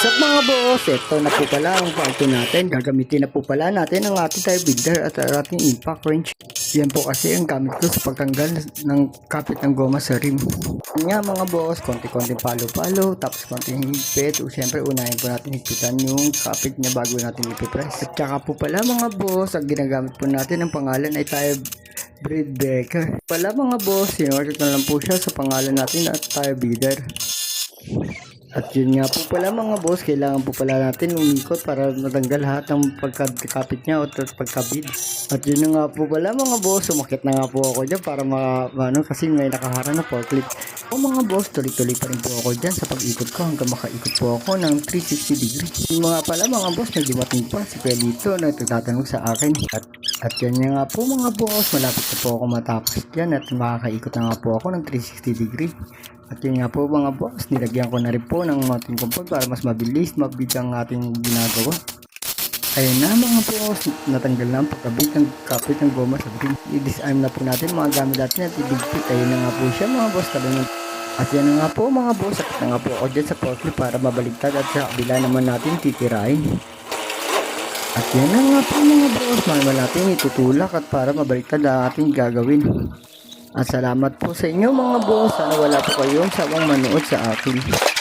What's up mga boss? Ito na po pala ang part natin. Gagamitin na po pala natin ang ating tire builder at ang ating impact wrench. Yan po kasi ang gamit ko sa pagtanggal ng kapit ng goma sa rim. Yan nga mga boss, konti-konti palo-palo, tapos konting higpit. O syempre unahin po natin higpitan yung kapit niya bago natin ipipress. At saka po pala mga boss, ang ginagamit po natin ang pangalan ay tire braid breaker. Pala mga boss, sinorted na lang po siya sa pangalan natin at tire builder. At yun nga po pala mga boss, kailangan po pala natin umikot para matanggal lahat ng pagkakapit niya o pagkabid. At yun nga po pala mga boss, umakit na nga po ako dyan para kasi may nakaharang na forklift. O mga boss, tuloy-tuloy pa rin po ako dyan sa pag-ikot ko hanggang makaikot po ako ng 360 degree. Yung mga pala mga boss, nagdumating pa si Pelito na nagtatanong sa akin. At yun nga po mga boss, malapit na po ako matapos dyan at makakaikot na nga po ako ng 360 degree. At yun nga po mga boss, nilagyan ko na rin po ng mounting comfort para mas mabilis, mabit ang ating ginagawa. Ayun na mga boss, natanggal na ang pagkabit ng kapit ng goma sa rim. I-disarm na po natin mga gamit natin at i-digpit. Ayun na nga po siya mga boss, tabi. At yan na nga po mga boss, sakit na nga po ako dyan sa forklift para mabaligtad at sa kabila naman natin titirahin. At yan na nga po mga boss, manual natin itutulak at para mabaligtad ang ating gagawin. At salamat po sa inyo mga boss, sana wala po kayong sawang manood sa akin.